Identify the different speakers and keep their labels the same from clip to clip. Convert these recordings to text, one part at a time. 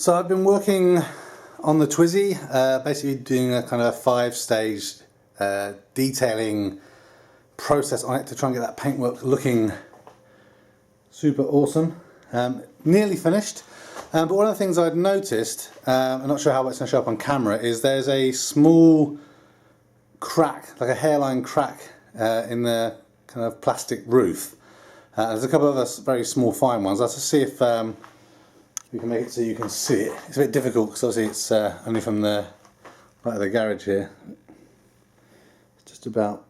Speaker 1: So I've been working on the Twizy, basically doing a kind of a 5-stage detailing process on it to try and get that paintwork looking super awesome. Nearly finished, but one of the things I'd noticed, I'm not sure how it's going to show up on camera, is there's a small crack, like a hairline crack in the kind of plastic roof. There's a couple of other very small fine ones. Let's just see if we can make it so you can see it. It's a bit difficult because obviously it's only from the right of the garage here. It's just about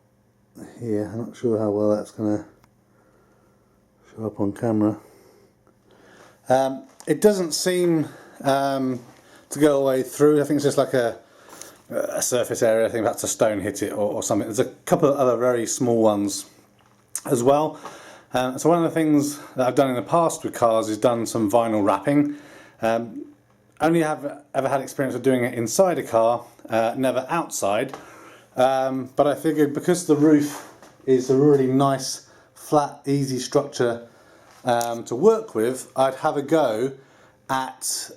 Speaker 1: here. I'm not sure how well that's going to show up on camera. It doesn't seem to go all the way through. I think it's just like a surface area. I think perhaps a stone hit it or something. There's a couple of other very small ones as well. So one of the things that I've done in the past with cars is done some vinyl wrapping. Only have ever had experience of doing it inside a car, never outside. But I figured because the roof is a really nice, flat, easy structure to work with, I'd have a go at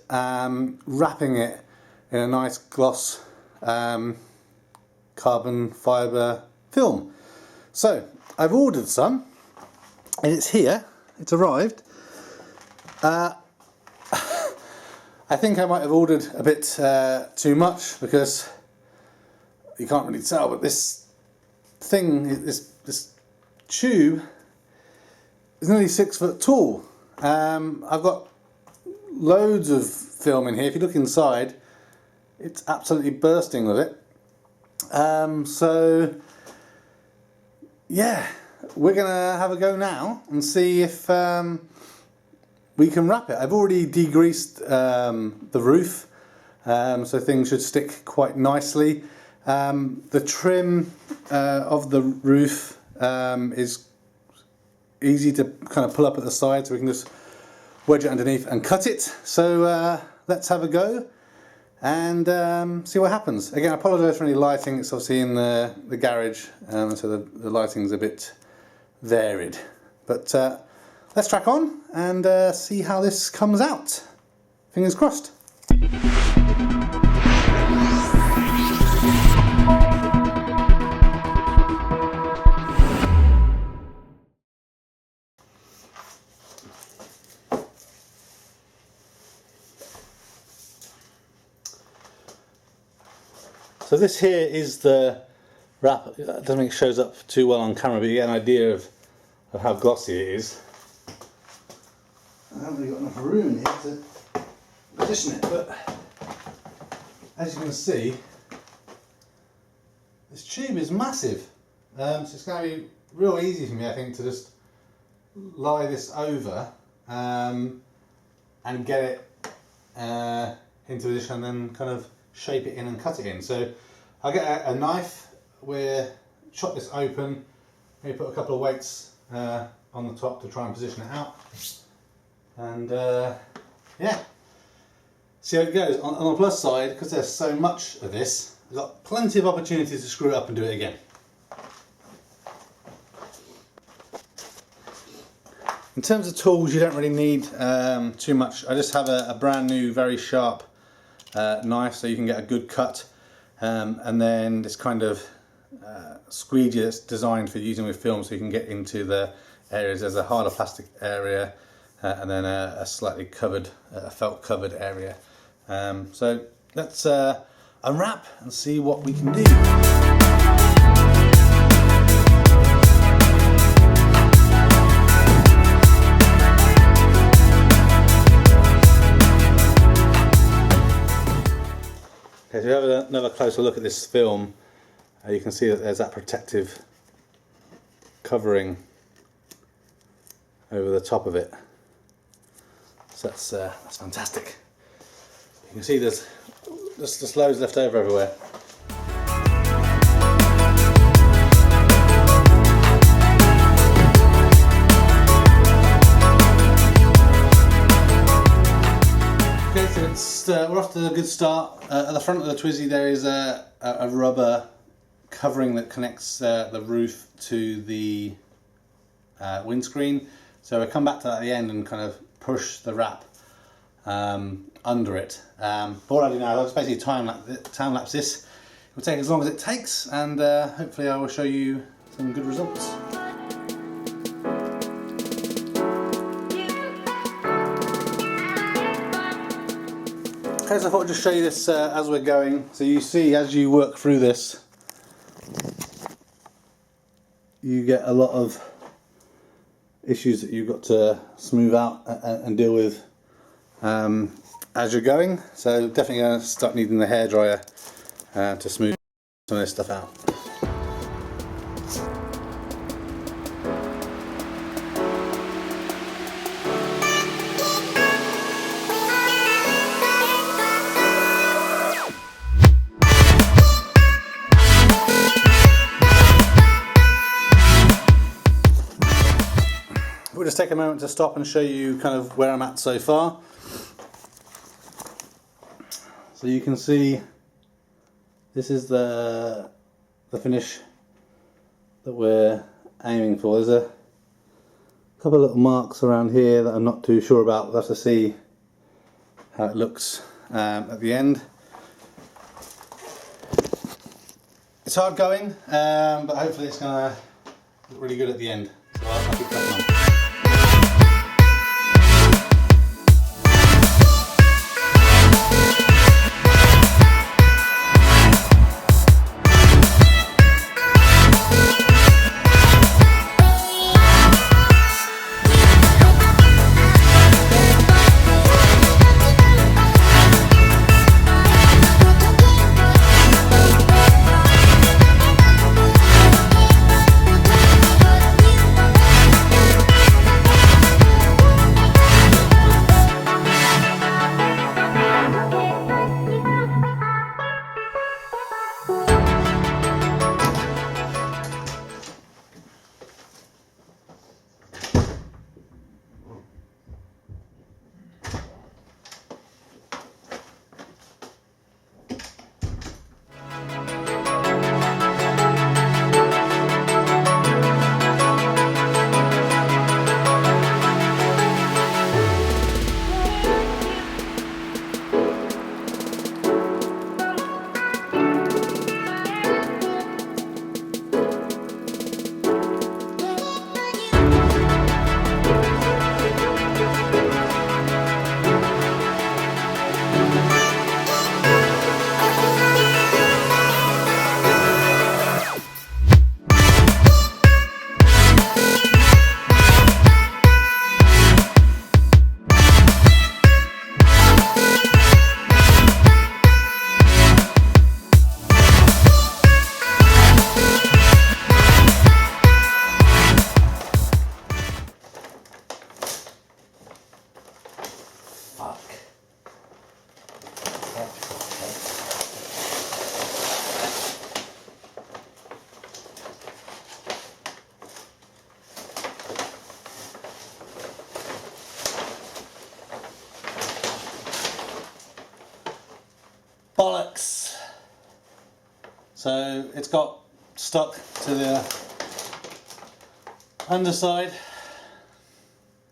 Speaker 1: wrapping it in a nice gloss carbon fibre film. So I've ordered some. And it's here, it's arrived. I think I might have ordered a bit too much because you can't really tell, but this thing, this tube is nearly 6 foot tall. I've got loads of film in here. If you look inside, it's absolutely bursting with it. So yeah. We're going to have a go now and see if we can wrap it. I've already degreased the roof, so things should stick quite nicely. The trim of the roof is easy to kind of pull up at the side, so we can just wedge it underneath and cut it. So let's have a go and see what happens. Again, I apologise for any lighting. It's obviously in the garage, so the lighting's a bit varied, but let's crack on and see how this comes out. Fingers crossed. So this here is the wrap. I don't think it shows up too well on camera, but you get an idea of how glossy it is. I haven't really got enough room here to position it, but as you can see, this tube is massive. So it's going to be real easy for me, I think, to just lie this over and get it into position and then kind of shape it in and cut it in. So I'll get a knife, we'll chop this open, maybe put a couple of weights on the top to try and position it out, and yeah, see how it goes. On the plus side, because there's so much of this, I've got plenty of opportunities to screw it up and do it again. In terms of tools, you don't really need too much. I just have a brand new, very sharp knife, so you can get a good cut, and then this kind of squeegee that's designed for using with film, so you can get into the areas. There's a harder plastic area and then a slightly covered, felt covered area. So let's unwrap and see what we can do. Okay, so if you have another closer look at this film, you can see that there's that protective covering over the top of it. So that's fantastic. You can see there's just loads left over everywhere. Okay, so we're off to a good start. At the front of the Twizy there is a rubber covering that connects the roof to the windscreen. So I come back to that at the end and kind of push the wrap under it. But what I do now is I'll just basically time lapse this. It will take as long as it takes, and hopefully I will show you some good results. Okay, so I thought I'd just show you this as we're going. So you see, as you work through this, you get a lot of issues that you've got to smooth out and deal with as you're going. So definitely going to start needing the hairdryer to smooth some of this stuff out. We'll just take a moment to stop and show you kind of where I'm at so far. So you can see this is the finish that we're aiming for. There's a couple of little marks around here that I'm not too sure about. We'll have to see how it looks at the end. It's hard going, but hopefully it's going to look really good at the end. So I'll keep cracking on. Bollocks! So it's got stuck to the underside.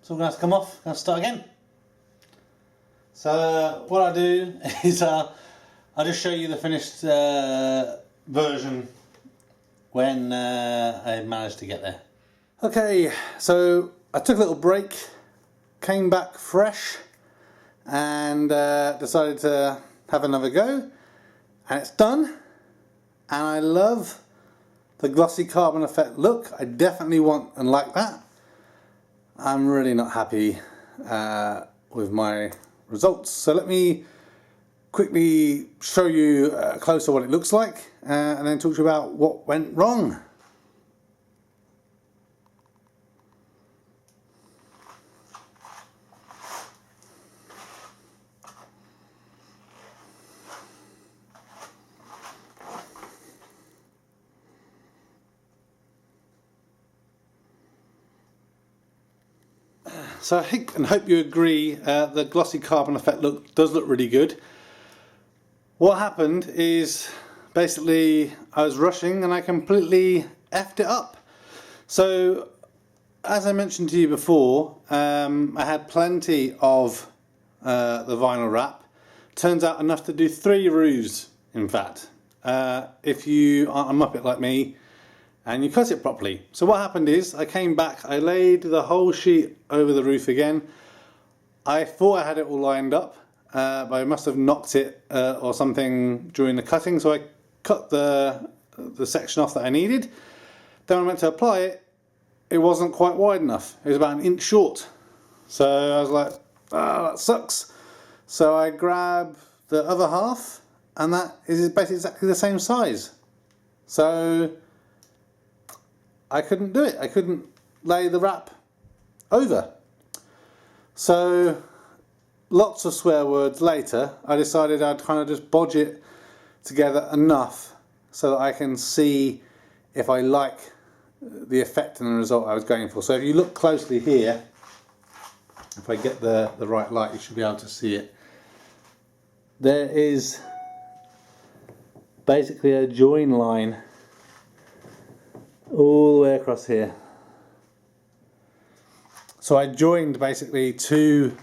Speaker 1: It's all going to have to come off. Going to start again. So what I do is I'll just show you the finished version when I managed to get there. Okay, so I took a little break, came back fresh, and decided to have another go, and it's done. And I love the glossy carbon effect look. I definitely want and like that. I'm really not happy with my results, so let me quickly show you closer what it looks like and then talk to you about what went wrong. So I think and hope you agree the glossy carbon effect does look really good. What happened is basically I was rushing and I completely effed it up. So as I mentioned to you before, I had plenty of the vinyl wrap. Turns out enough to do 3 roofs, in fact, if you aren't a muppet like me and you cut it properly. So what happened is I came back, I laid the whole sheet over the roof again. I thought I had it all lined up, but I must have knocked it or something during the cutting, so I cut the section off that I needed. Then when I went to apply it, it wasn't quite wide enough. It was about 1 inch short. So I was like, that sucks. So I grabbed the other half, and that is basically exactly the same size. So I couldn't do it. I couldn't lay the wrap over. So lots of swear words later, I decided I'd kind of just bodge it together enough so that I can see if I like the effect and the result I was going for. So if you look closely here, if I get the right light, you should be able to see it. There is basically a join line all the way across here. So I joined basically 2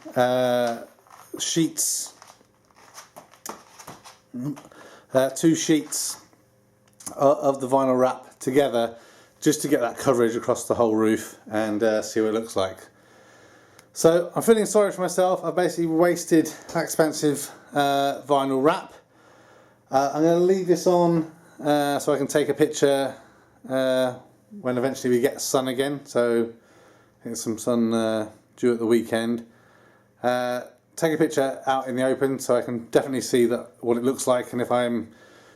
Speaker 1: sheets, 2 sheets of the vinyl wrap together, just to get that coverage across the whole roof and see what it looks like. So I'm feeling sorry for myself. I've basically wasted that expensive vinyl wrap. I'm going to leave this on so I can take a picture when eventually we get sun again. So I think some sun due at the weekend. Take a picture out in the open so I can definitely see what it looks like, and if I'm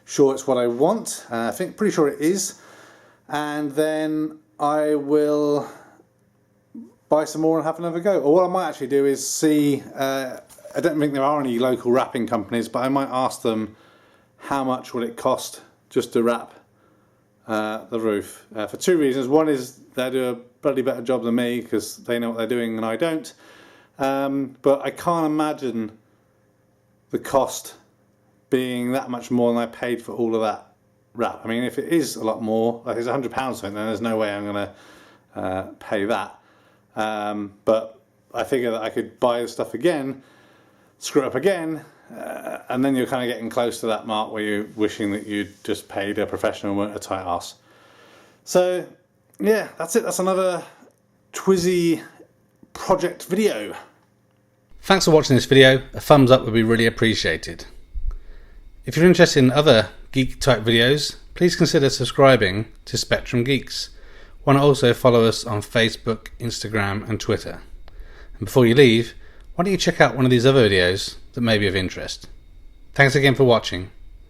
Speaker 1: sure it's what I want. Pretty sure it is. And then I will buy some more and have another go. Or what I might actually do is see, I don't think there are any local wrapping companies, but I might ask them how much will it cost just to wrap the roof, for 2 reasons. One is they do a bloody better job than me because they know what they're doing and I don't. But I can't imagine the cost being that much more than I paid for all of that wrap. I mean, if it is a lot more, like it's £100 something, then there's no way I'm going to pay that. But I figure that I could buy the stuff again, screw it up again, and then you're kind of getting close to that mark where you're wishing that you'd just paid a professional and weren't a tight arse. So yeah, that's it. That's another Twizy project video. Thanks for watching this video. A thumbs up would be really appreciated. If you're interested in other geek type videos, please consider subscribing to Spectrum Geeks. Why not also follow us on Facebook, Instagram and Twitter. And before you leave, why don't you check out one of these other videos that may be of interest. Thanks again for watching.